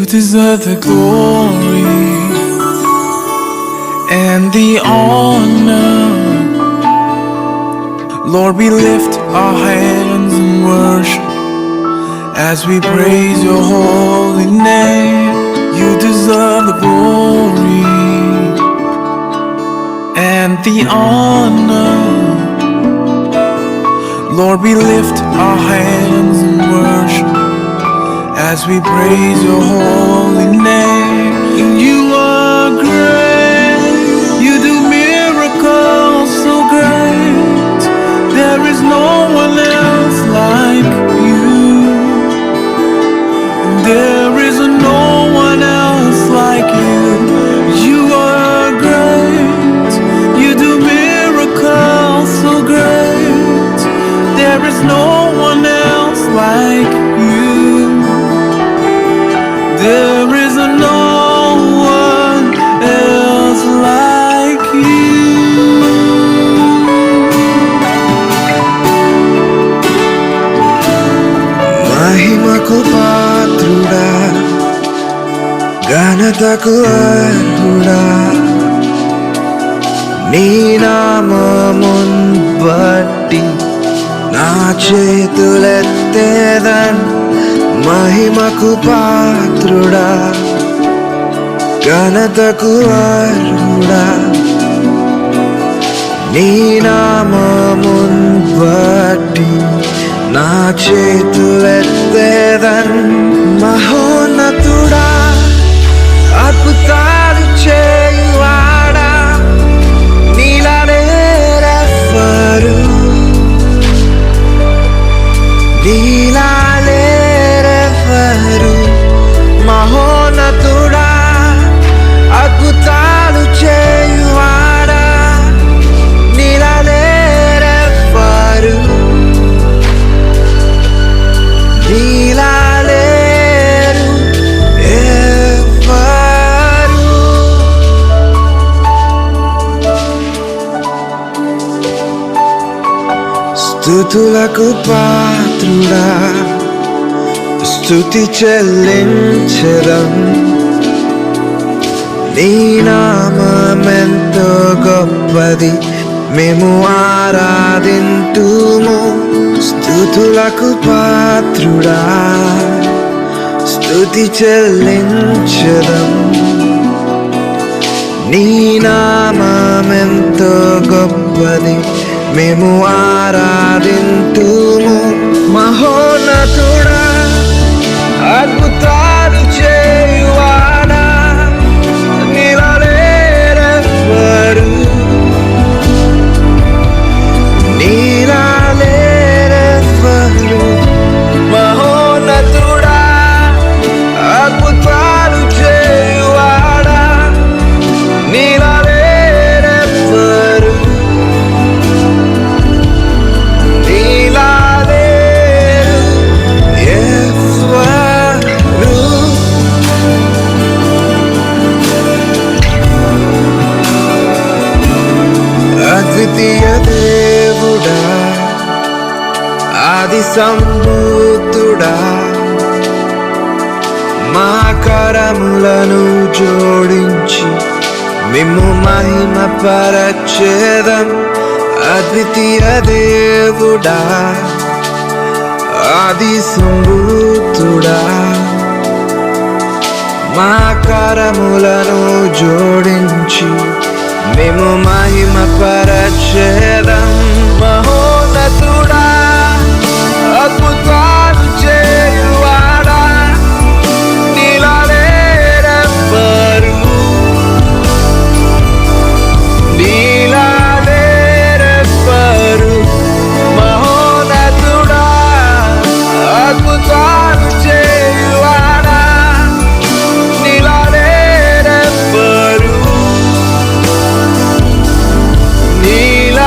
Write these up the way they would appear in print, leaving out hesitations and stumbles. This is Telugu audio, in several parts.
deserve the glory and the honor. Lord, we lift our hands in worship as we praise your holy name. You deserve the glory and the honor. Lord, we lift our hands in worship as we praise your holy name. You are great, you do miracles so great. There is no one else like you. There is no one else like you. You are great, you do miracles so great. There is no one else like you. There is no one else like you. మహిమకు పాత్రుడా, ఘనతకు అర్హుడా, నీ నామమున్ బట్టి నా చేతులెత్తేదన్. మహిమకు పాత్రుడా, ఘనతకు అర్హుడా, నీ నామమున్ బట్టి నా చేతులెత్తేదన్. మహోన్నతుడా, అద్భుతాలు చేయువాడా, నీలాలేరెవ్వరు, నీలాలేరెవ్వరు. మహోన్నతుడా, అద్భుతాలు చేయువాడా, నీలాలేరెవ్వరు, నీలాలేరు ఎవ్వరు. స్తుతులకు పాత్రుడా, స్తుతి చెల్లించెదం. నీ నామమెంతో గొప్పది, మేము ఆరాధింతుము. స్తుతులకు పాత్రుడా, స్తుతి చెల్లించెదం. నీ నామమెంతో గొప్పది, మేము ఆరాధింతుము. మహోన్నతుడా, అద్భుతాలు చేయువాడా, నీలాలేరెవ్వరు, నీలాలేరెవ్వరు. మహోన్నతుడా, అద్భుతాలు చేయువాడా, నీలాలేరెవ్వరు, నీలాలేరు ఎవ్వరు. అద్వితీయ దేవుడా, ఆది సంభూతుడా, మా కరములను జోడించి మిమ్ము మహిమపరచెదం. అద్వితీయ దేవుడా, ఆది సంభూతుడా, మా కరములను జోడించి మేము మహిమపరచెదం. మహోన్నతుడా, అద్భుతాలు చేయువాడా, నీలాలేరెవ్వరు, నీలాలేరెవ్వరు. మహోన్నతుడా, అద్భుతాలు చేయువాడా, నీలాలేరెవ్వరు, നീലാലേരെവ്വരു.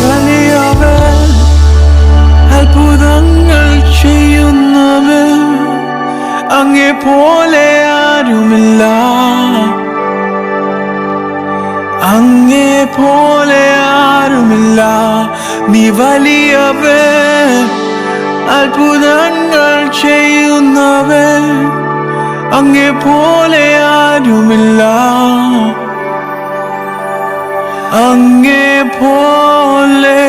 വലിയവൻ, അത്ഭുതങ്ങൾ ചെയ്യുന്നവൻ, അങ്ങേ പോലെ ആരുമില്ല, അങ്ങേ പോലെ ആരുമില്ല. നീ വലിയവൻ, അത്ഭുതങ്ങൾ ചെയ്യുന്നവൻ അങ്ങേ പോലെ ആരുമില്ല, അങ്ങേ പോലെ